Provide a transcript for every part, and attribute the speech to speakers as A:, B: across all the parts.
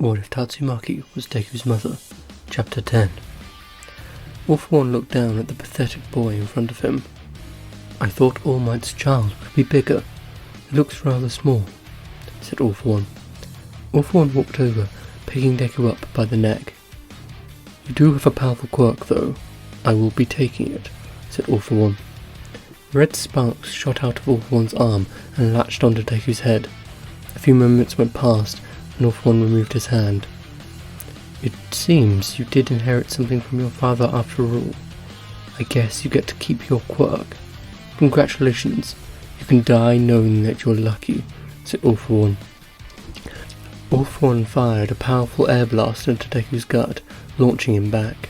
A: What if Tatsumaki was Deku's mother? Chapter 10. All For One looked down at the pathetic boy in front of him. I thought All Might's child would be bigger. It looks rather small, said All For One. All For One walked over, picking Deku up by the neck. You do have a powerful quirk though. I will be taking it, said All For One. Red sparks shot out of All For One's arm and latched onto Deku's head. A few moments went past, and All For One removed his hand. It seems you did inherit something from your father after all. I guess you get to keep your quirk. Congratulations. You can die knowing that you're lucky, said All For One. All For One fired a powerful air blast into Deku's gut, launching him back.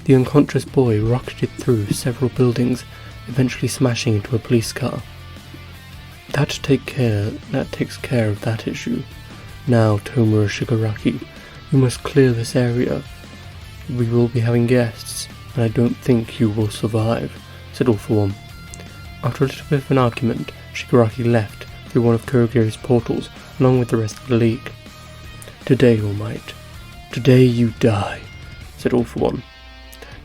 A: The unconscious boy rocketed through several buildings, eventually smashing into a police car. That takes care of that issue. Now, Tomura Shigaraki, you must clear this area. We will be having guests, and I don't think you will survive, said All For One. After a little bit of an argument, Shigaraki left through one of Kurogiri's portals, along with the rest of the League. Today, All Might. Today you die, said All For One.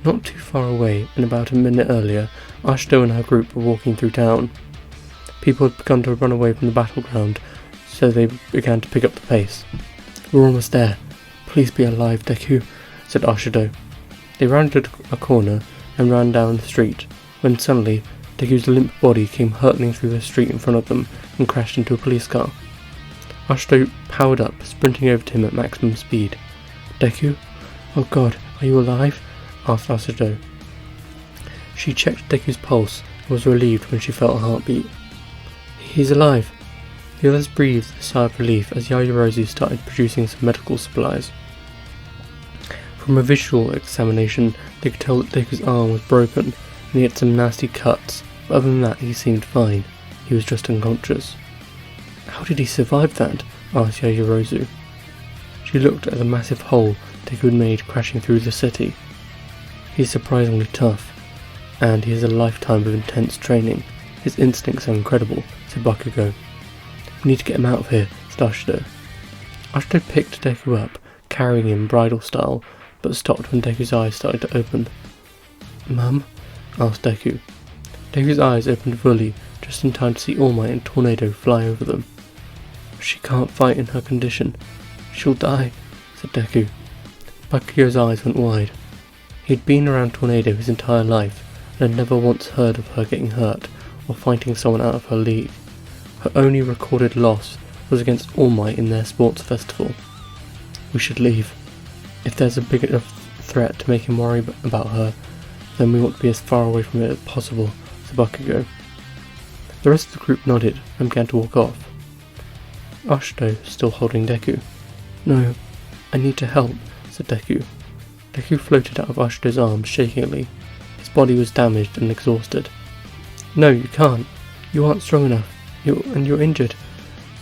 A: Not too far away, and about a minute earlier, Ashito and her group were walking through town. People had begun to run away from the battleground, so they began to pick up the pace. We're almost there. Please be alive, Deku, said Ashito. They rounded a corner and ran down the street, when suddenly Deku's limp body came hurtling through the street in front of them and crashed into a police car. Ashito powered up, sprinting over to him at maximum speed. Deku? Oh god, are you alive? Asked Ashito. She checked Deku's pulse and was relieved when she felt a heartbeat. He's alive. The others breathed a sigh of relief as Yaoyorozu started producing some medical supplies. From a visual examination, they could tell that Deku's arm was broken and he had some nasty cuts, but other than that he seemed fine. He was just unconscious. How did he survive that? Asked Yaoyorozu. She looked at the massive hole Deku had made crashing through the city. He's surprisingly tough, and he has a lifetime of intense training. His instincts are incredible, said Bakugo. We need to get him out of here, said Ashito. Ashito picked Deku up, carrying him bridal style, but stopped when Deku's eyes started to open. Mum? Asked Deku. Deku's eyes opened fully, just in time to see All Might and Tornado fly over them. She can't fight in her condition. She'll die, said Deku. Bakugo's eyes went wide. He'd been around Tornado his entire life, and had never once heard of her getting hurt or fighting someone out of her league. Her only recorded loss was against All Might in their sports festival. We should leave. If there's a big enough threat to make him worry about her, then we want to be as far away from it as possible, said Bakugo. The rest of the group nodded and began to walk off. Ashito still holding Deku. No, I need to help, said Deku. Deku floated out of Ashito's arms shakingly. His body was damaged and exhausted. No, you can't. You aren't strong enough. You're injured.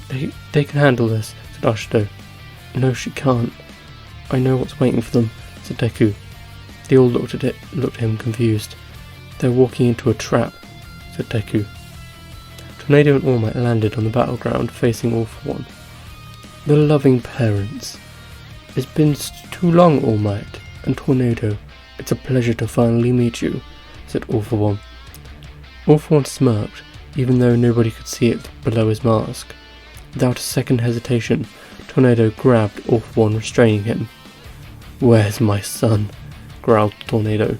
A: They can handle this, said Ashito. No, she can't. I know what's waiting for them, said Deku. They all looked at him confused. They're walking into a trap, said Deku. Tornado and All Might landed on the battleground facing All For One. The loving parents. It's been too long, All Might and Tornado. It's a pleasure to finally meet you, said All For One. All For One smirked, even though nobody could see it below his mask. Without a second hesitation, Tornado grabbed All For One, restraining him. Where's my son? Growled Tornado.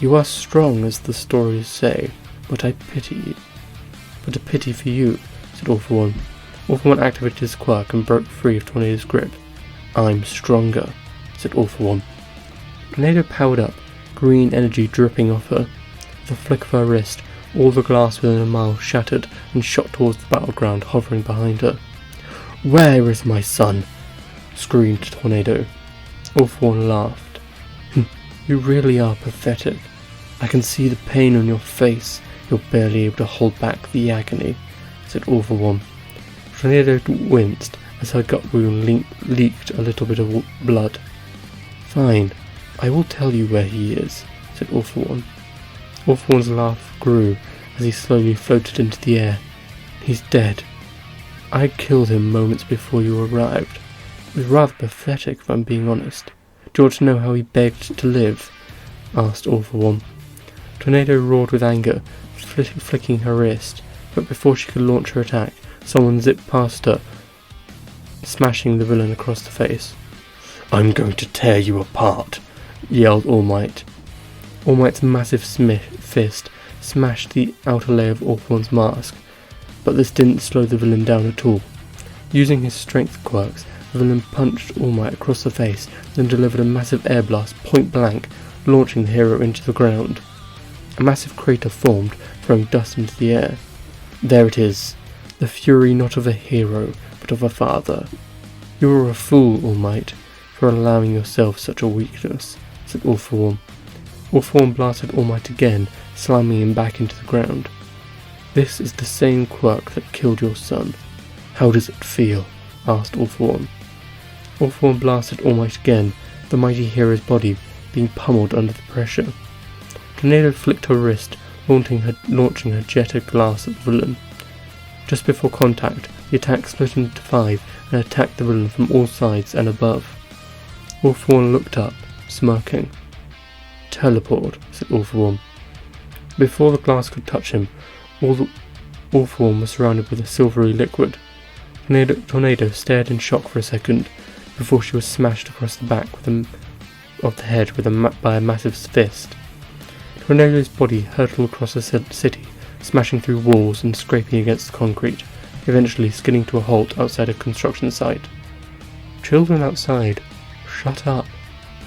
A: You are strong, as the stories say, but a pity for you, said All For One. All For One activated his quirk and broke free of Tornado's grip. I'm stronger, said All For One. Tornado powered up, green energy dripping off her. With a flick of her wrist, all the glass within a mile shattered and shot towards the battleground hovering behind her. Where is my son? Screamed Tornado. All For One laughed. You really are pathetic. I can see the pain on your face. You're barely able to hold back the agony, said All For One. Tornado winced as her gut wound leaked a little bit of blood. Fine, I will tell you where he is, said All For One. All For One's laugh grew as he slowly floated into the air. He's dead. I killed him moments before you arrived. It was rather pathetic, if I'm being honest. Do you want to know how he begged to live? Asked All for One. Tornado roared with anger, flicking her wrist, but before she could launch her attack, someone zipped past her, smashing the villain across the face. "I'm going to tear you apart," yelled All Might. All Might's massive fist smashed the outer layer of All for One's mask, but this didn't slow the villain down at all. Using his strength quirks, the villain punched All Might across the face, then delivered a massive air blast point blank, launching the hero into the ground. A massive crater formed, throwing dust into the air. There it is, the fury not of a hero, but of a father. "You are a fool, All Might, for allowing yourself such a weakness," said All for One. All for One blasted All Might again, slamming him back into the ground. "This is the same quirk that killed your son. How does it feel?" asked All for One. All for One blasted All Might again, the mighty hero's body being pummeled under the pressure. Tornado flicked her wrist, launching her jet of glass at the villain. Just before contact, the attack split into 5 and attacked the villain from all sides and above. All for One looked up, smirking. "Teleport," said All for One. Before the glass could touch him, All for One was surrounded with a silvery liquid. Tornado stared in shock for a second, before she was smashed across the back of the head by a massive fist. Tornado's body hurtled across the city, smashing through walls and scraping against the concrete, eventually skidding to a halt outside a construction site. "Children outside, shut up,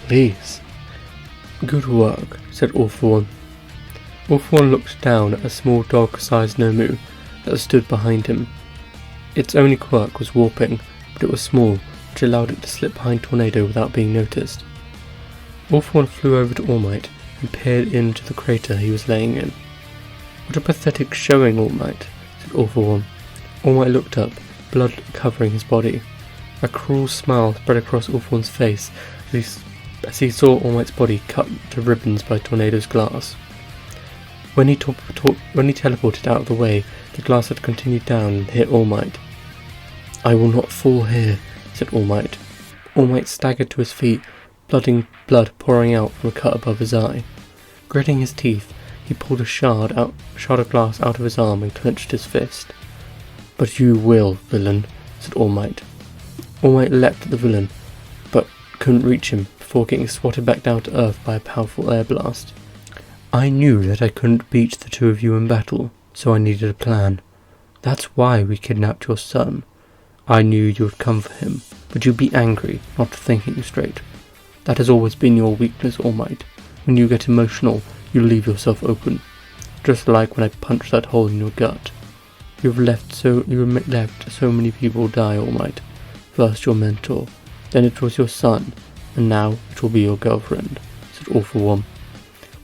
A: please." "Good work," said All for One. All for One looked down at a small dog-sized Nomu that stood behind him. Its only quirk was warping, but it was small, which allowed it to slip behind Tornado without being noticed. All for One flew over to All Might and peered into the crater he was laying in. "What a pathetic showing, All Might," said All for One. All Might looked up, blood covering his body. A cruel smile spread across All for One's face as he saw All Might's body cut to ribbons by Tornado's glass. When he teleported out of the way, the glass had continued down and hit All Might. "I will not fall here," said All Might. All Might staggered to his feet, blood pouring out from a cut above his eye. Gritting his teeth, he pulled a shard of glass out of his arm and clenched his fist. "But you will, villain," said All Might. All Might leapt at the villain, but couldn't reach him before getting swatted back down to earth by a powerful air blast. "I knew that I couldn't beat the two of you in battle, so I needed a plan. That's why we kidnapped your son. I knew you would come for him, but you'd be angry, not thinking straight. That has always been your weakness, All Might. When you get emotional, you leave yourself open. Just like when I punched that hole in your gut. You have left so many people die, All Might. First your mentor, then it was your son, and now it will be your girlfriend," said All for One.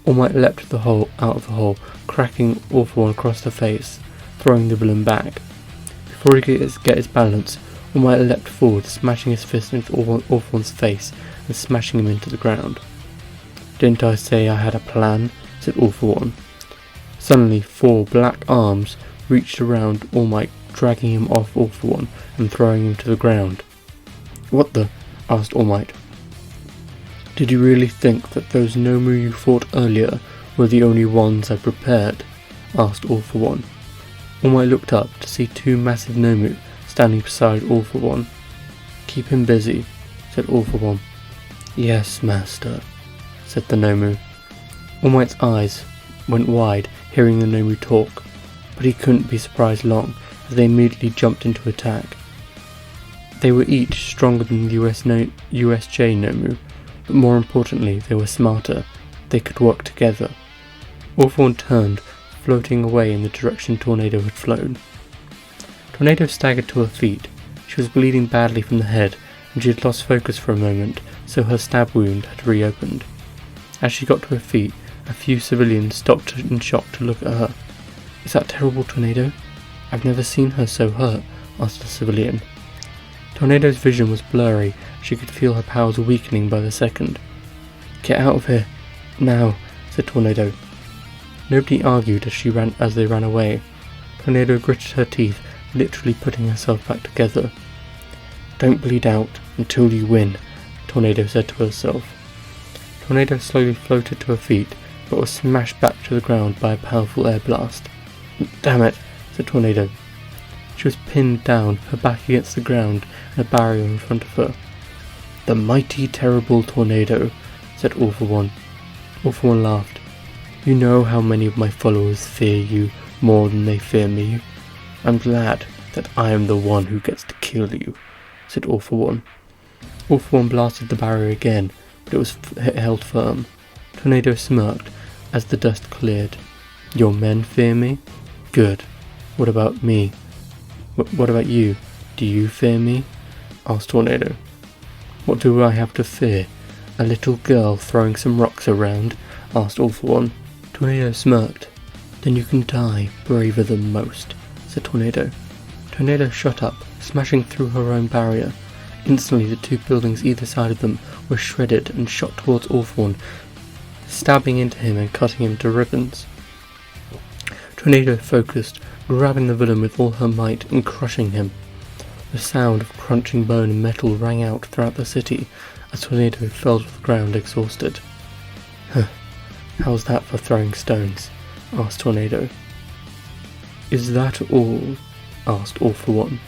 A: All Might leapt out of the hole, cracking All for One across the face, throwing the villain back. Before he could get his balance, All Might leapt forward, smashing his fist into All for One's face and smashing him into the ground. "Didn't I say I had a plan?" said All for One. Suddenly 4 black arms reached around All Might, dragging him off All for One and throwing him to the ground. "What the?" asked All Might. "Did you really think that those Nomu you fought earlier were the only ones I prepared?" asked All for One. All Might looked up to see 2 massive Nomu standing beside All for One. "Keep him busy," said All for One. "Yes, master," said the Nomu. All Might's eyes went wide, hearing the Nomu talk, but he couldn't be surprised long, as they immediately jumped into attack. They were each stronger than the USJ Nomu, but more importantly, they were smarter. They could work together. All for One turned, floating away in the direction Tornado had flown. Tornado staggered to her feet. She was bleeding badly from the head, and she had lost focus for a moment, so her stab wound had reopened. As she got to her feet, a few civilians stopped in shock to look at her. "Is that terrible, Tornado? I've never seen her so hurt," asked a civilian. Tornado's vision was blurry. She could feel her powers weakening by the second. "Get out of here, now," said Tornado. Nobody argued as they ran away. Tornado gritted her teeth, literally putting herself back together. "Don't bleed out," until you win, Tornado said to herself. Tornado slowly floated to her feet, but was smashed back to the ground by a powerful air blast. Damn it, said Tornado. She was pinned down, her back against the ground, and a barrier in front of her. The mighty, terrible Tornado, said All for One. All for One laughed. You know how many of my followers fear you more than they fear me. I'm glad that I am the one who gets to kill you, said All for One. All for One blasted the barrier again, but it was held firm. Tornado smirked as the dust cleared. Your men fear me? Good. What about me? What about you? Do you fear me? Asked Tornado. What do I have to fear? A little girl throwing some rocks around? Asked All for One. Tornado smirked. Then you can die braver than most, said Tornado. Tornado shot up, smashing through her own barrier. Instantly the two buildings either side of them were shredded and shot towards All for One, stabbing into him and cutting him to ribbons. Tornado focused, grabbing the villain with all her might and crushing him. The sound of crunching bone and metal rang out throughout the city as Tornado fell to the ground exhausted. How's that for throwing stones? Asked Tornado. Is that all? Asked All for One.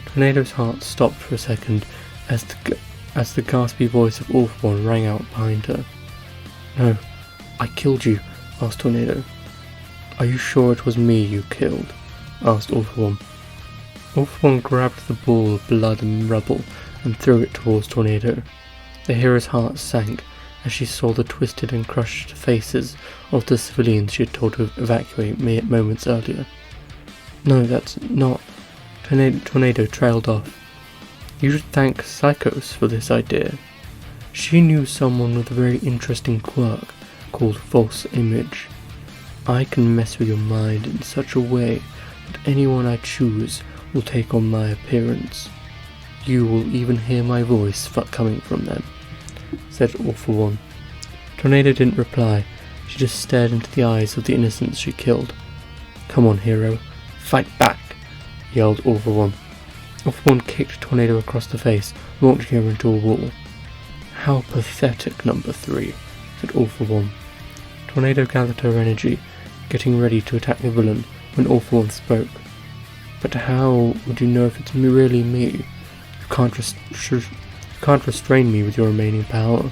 A: Tornado's heart stopped for a second as the gaspy voice of All for One rang out behind her. No, I killed you, asked Tornado. Are you sure it was me you killed? Asked All for One. All for One grabbed the ball of blood and rubble and threw it towards Tornado. The hero's heart sank as she saw the twisted and crushed faces of the civilians she had told to evacuate moments earlier. No, that's not... Tornado trailed off. You should thank Psychos for this idea. She knew someone with a very interesting quirk called false image. I can mess with your mind in such a way that anyone I choose will take on my appearance. You will even hear my voice coming from them, said All for One. Tornado didn't reply. She just stared into the eyes of the innocents she killed. Come on, hero. Fight back, yelled All for One. All for One kicked Tornado across the face, launching her into a wall. How pathetic, number 3, said All for One. Tornado gathered her energy, getting ready to attack the villain when All for One spoke. But how would you know if it's really me? You can't restrain me with your remaining power,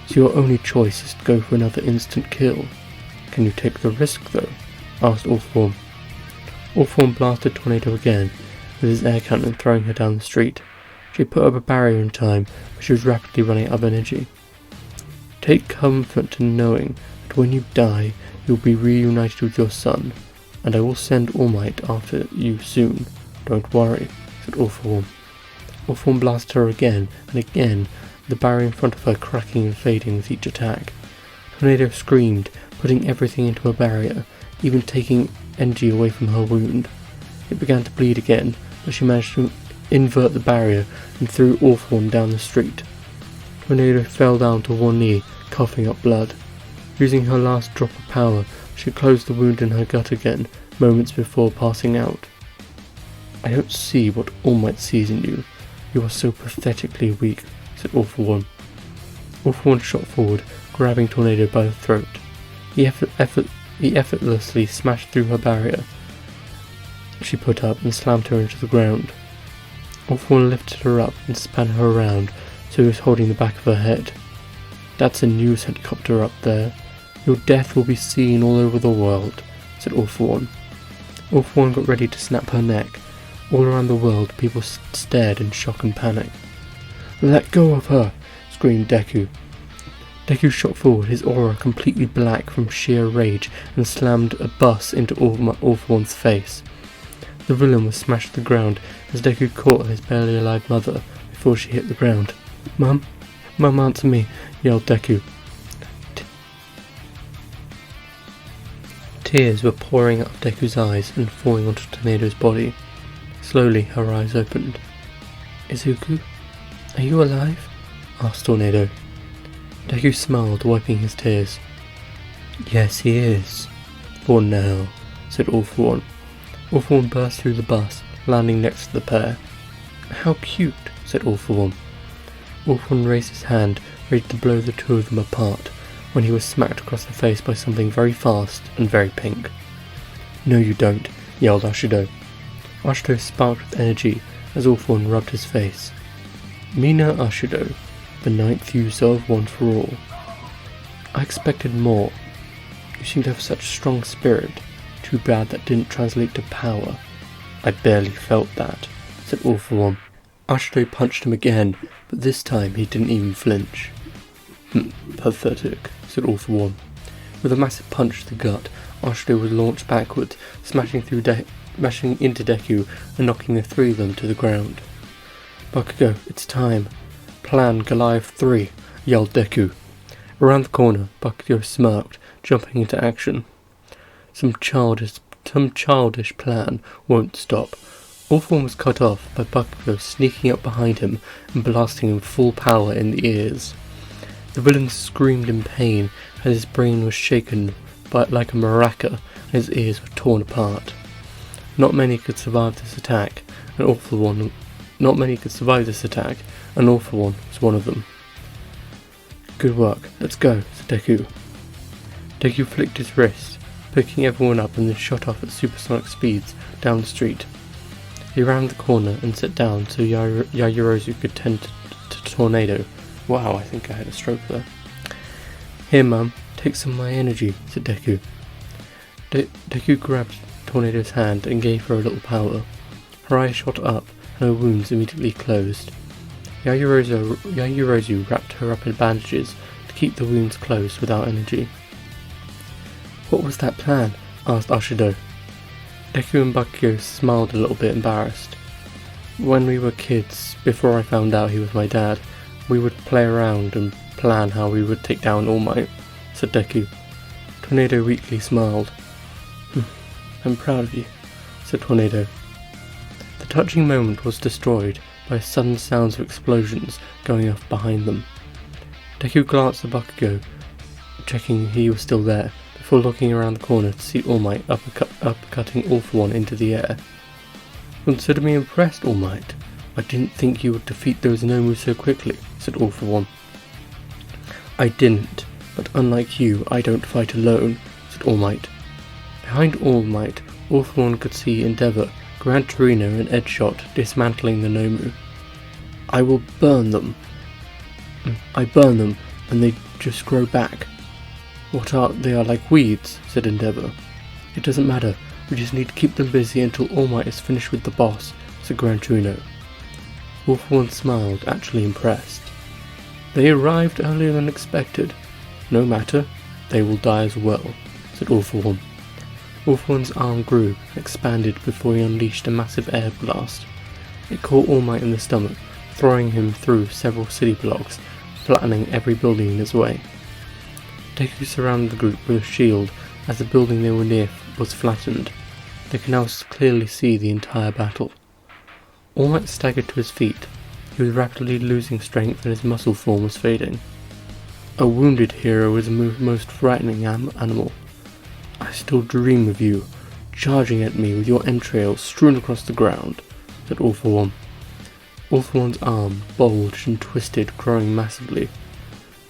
A: so your only choice is to go for another instant kill. Can you take the risk, though? Asked All for One. All for One blasted Tornado again, with his air cannon throwing her down the street. She put up a barrier in time, but she was rapidly running out of energy. Take comfort in knowing that when you die, you will be reunited with your son, and I will send All Might after you soon. Don't worry, said All for One. All for One blasted her again and again, the barrier in front of her cracking and fading with each attack. Tornado screamed, putting everything into a barrier, even taking energy away from her wound. It began to bleed again, but she managed to invert the barrier and threw All for One down the street. Tornado fell down to one knee, coughing up blood. Using her last drop of power, she closed the wound in her gut again, moments before passing out. I don't see what All Might sees in you. You are so pathetically weak, said All for One. All for One shot forward, grabbing Tornado by the throat. He effortlessly smashed through her barrier she put up and slammed her into the ground. All for One lifted her up and span her around so he was holding the back of her head. That's a news helicopter up there. Your death will be seen all over the world, said All for One. All for One got ready to snap her neck. All around the world people stared in shock and panic. Let go of her, screamed Deku. Deku shot forward, his aura completely black from sheer rage, and slammed a bus into All for One's face. The villain was smashed to the ground as Deku caught his barely alive mother before she hit the ground. Mum? Mum, answer me, yelled Deku. Tears were pouring out of Deku's eyes and falling onto Tornado's body. Slowly her eyes opened. Izuku, are you alive? Asked Tornado. Deku smiled, wiping his tears. Yes, he is. For now, said All for One. All for One burst through the bus, landing next to the pair. How cute, said All for One. All for One raised his hand, ready to blow the two of them apart, when he was smacked across the face by something very fast and very pink. "No you don't," yelled Ashido. Ashido sparked with energy as All for One rubbed his face. "Mina Ashido, the ninth user of One for All. I expected more. You seem to have such strong spirit. Too bad that didn't translate to power." "I barely felt that," said All for One. Ashido punched him again, but this time he didn't even flinch. "Pathetic," said All for One. With a massive punch to the gut, Ashido was launched backwards, smashing into Deku and knocking the three of them to the ground. "Bakugo, it's time. Plan Goliath 3, yelled Deku. Around the corner, Bakugo smirked, jumping into action. Some childish plan won't stop. All for One was cut off by Bakugo sneaking up behind him and blasting him full power in the ears. The villain screamed in pain as his brain was shaken like a maraca and his ears were torn apart. Not many could survive this attack, and All for One was one of them. "Good work, let's go," said Deku. Deku flicked his wrist, picking everyone up and then shot off at supersonic speeds down the street. He rounded the corner and sat down so Yaoyorozu could tend to Tornado. Wow, I think I had a stroke there. "Here, Mum, take some of my energy," said Deku. Deku grabbed Tornado's hand and gave her a little power. Her eyes shot up and her wounds immediately closed. Yaoyorozu wrapped her up in bandages to keep the wounds closed without energy. "What was that plan?" asked Ashido. Deku and Bakugo smiled a little bit embarrassed. "When we were kids, before I found out he was my dad, we would play around and plan how we would take down All Might," said Deku. Tornado weakly smiled. "I'm proud of you," said Tornado. The touching moment was destroyed by sudden sounds of explosions going off behind them. Deku glanced at Bakugo, checking he was still there, before looking around the corner to see All Might uppercutting All for One into the air. "Consider me impressed, All Might. I didn't think you would defeat those Nomu so quickly," said All for One. "I didn't, but unlike you, I don't fight alone," said All Might. Behind All Might, All for One could see Endeavor, Gran Torino and Edgeshot dismantling the Nomu. "I will burn them. I burn them, and they just grow back." They are like weeds," said Endeavor. "It doesn't matter, we just need to keep them busy until All Might is finished with the boss," said Gran Torino. All for One smiled, actually impressed. "They arrived earlier than expected. No matter, they will die as well," said All for One. All for One's arm grew and expanded before he unleashed a massive air blast. It caught All Might in the stomach, throwing him through several city blocks, flattening every building in his way. Deku surrounded the group with a shield as the building they were near was flattened. They could now clearly see the entire battle. All Might staggered to his feet. He was rapidly losing strength and his muscle form was fading. "A wounded hero is the most frightening animal. I still dream of you, charging at me with your entrails strewn across the ground," said All for One. All for One's arm bulged and twisted, growing massively.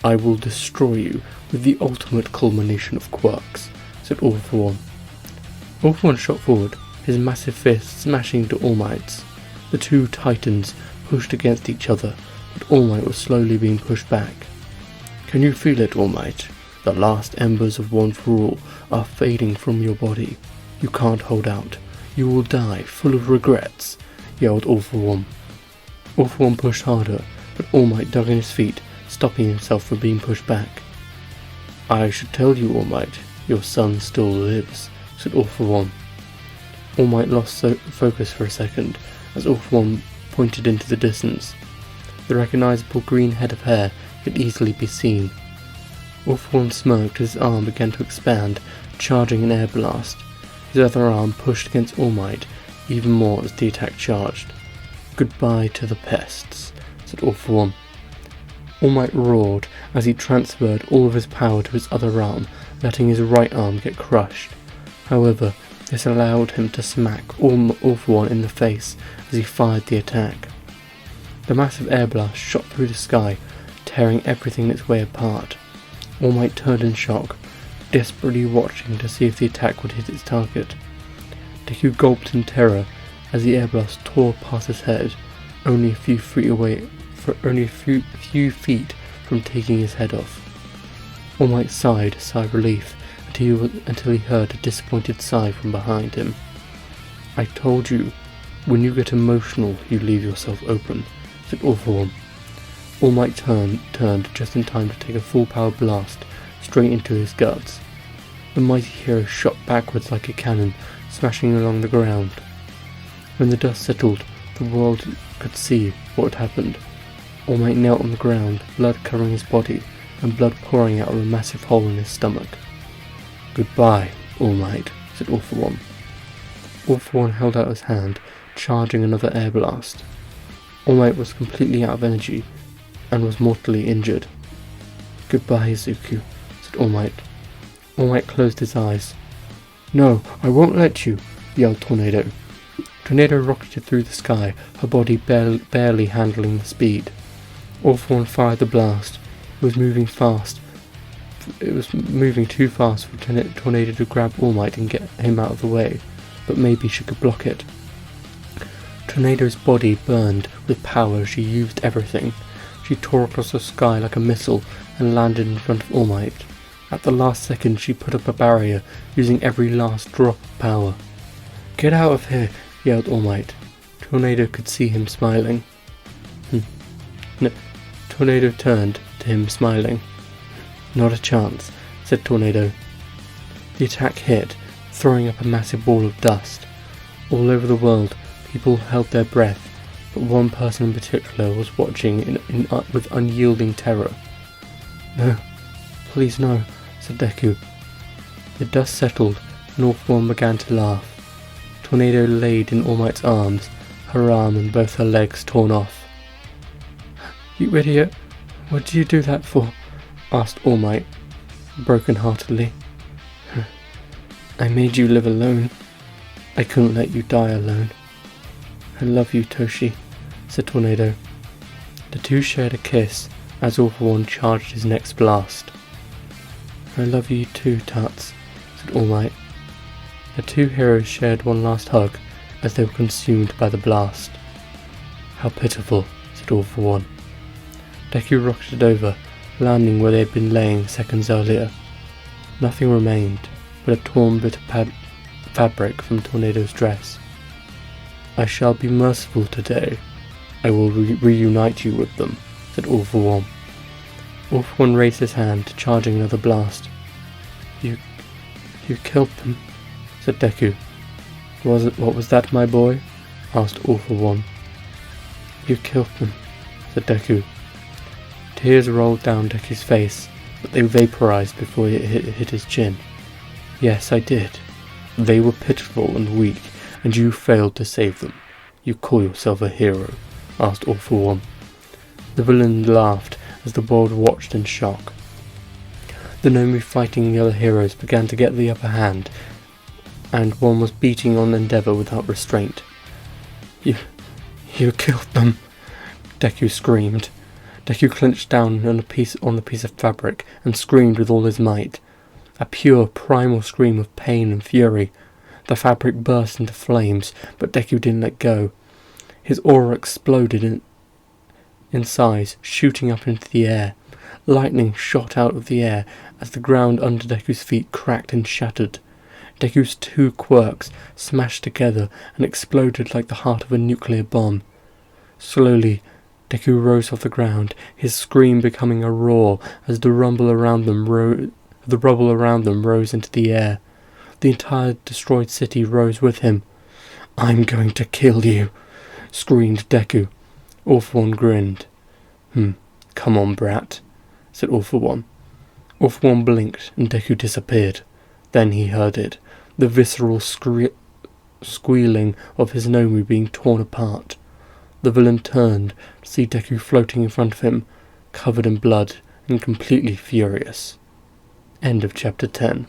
A: "I will destroy you with the ultimate culmination of quirks," said All for One. All for One shot forward, his massive fist smashing into All Might's. The two titans pushed against each other, but All Might was slowly being pushed back. "Can you feel it, All Might? The last embers of One for All are fading from your body. You can't hold out. You will die, full of regrets," yelled All for One. All for One pushed harder, but All Might dug in his feet, stopping himself from being pushed back. "I should tell you, All Might, your son still lives," said All for One. All Might lost focus for a second, as All for One pointed into the distance. The recognizable green head of hair could easily be seen. All for One smirked as his arm began to expand, charging an air blast. His other arm pushed against All Might even more as the attack charged. "Goodbye to the pests," said All for One. All Might roared as he transferred all of his power to his other arm, letting his right arm get crushed. However, this allowed him to smack All for One in the face as he fired the attack. The massive air blast shot through the sky, tearing everything in its way apart. All Might turned in shock, desperately watching to see if the attack would hit its target. Deku gulped in terror as the air blast tore past his head, only a few feet from taking his head off. All Might sighed a sigh of relief until he heard a disappointed sigh from behind him. "I told you, when you get emotional, you leave yourself open," said All For One. All Might turned just in time to take a full power blast straight into his guts. The mighty hero shot backwards like a cannon, smashing along the ground. When the dust settled, the world could see what had happened. All Might knelt on the ground, blood covering his body, and blood pouring out of a massive hole in his stomach. "Goodbye, All Might," said All For One. All For One held out his hand, charging another air blast. All Might was completely out of energy, and was mortally injured. "Goodbye, Izuku," said All Might. All Might closed his eyes. "No, I won't let you," yelled Tornado. Tornado rocketed through the sky, her body barely handling the speed. All For One fired the blast. It was moving too fast for Tornado to grab All Might and get him out of the way, but maybe she could block it. Tornado's body burned with power as she used everything. She tore across the sky like a missile and landed in front of All Might. At the last second she put up a barrier, using every last drop of power. "Get out of here," yelled All Might. Tornado could see him smiling. No. Tornado turned to him smiling. "Not a chance," said Tornado. The attack hit, throwing up a massive ball of dust. All over the world, people held their breath, but one person in particular was watching with unyielding terror. "No, please no," said Deku. The dust settled, and All For One began to laugh. Tornado laid in All Might's arms, her arm and both her legs torn off. "You idiot, what did you do that for?" asked All Might, broken-heartedly. "I made you live alone. I couldn't let you die alone." "I love you, Toshi," said Tornado. The two shared a kiss as All For One charged his next blast. "I love you too, Tats," said All Might. The two heroes shared one last hug as they were consumed by the blast. "How pitiful," said All For One. Deku rocketed over, landing where they had been laying seconds earlier. Nothing remained but a torn bit of fabric from Tornado's dress. "I shall be merciful today. I will reunite you with them," said All For One. All For One raised his hand, charging another blast. You killed them," said Deku. What was that, my boy?" asked All For One. "You killed them," said Deku. Tears rolled down Deku's face, but they vaporized before it hit his chin. "Yes, I did. They were pitiful and weak, and you failed to save them. You call yourself a hero?" asked All For One. The villain laughed as the world watched in shock. The Nomu fighting the other heroes began to get the upper hand, and one was beating on Endeavor without restraint. You killed them," Deku screamed. Deku clenched down on the piece of fabric and screamed with all his might. A pure, primal scream of pain and fury. The fabric burst into flames, but Deku didn't let go. His aura exploded in size, shooting up into the air. Lightning shot out of the air as the ground under Deku's feet cracked and shattered. Deku's two quirks smashed together and exploded like the heart of a nuclear bomb. Slowly, Deku rose off the ground, his scream becoming a roar as the rubble around them rose into the air. The entire destroyed city rose with him. "I'm going to kill you," screamed Deku. All For One grinned. Come on, brat," said All For One. All For One blinked and Deku disappeared. Then he heard it, the visceral squealing of his Nomu being torn apart. The villain turned to see Deku floating in front of him, covered in blood and completely furious. End of chapter 10.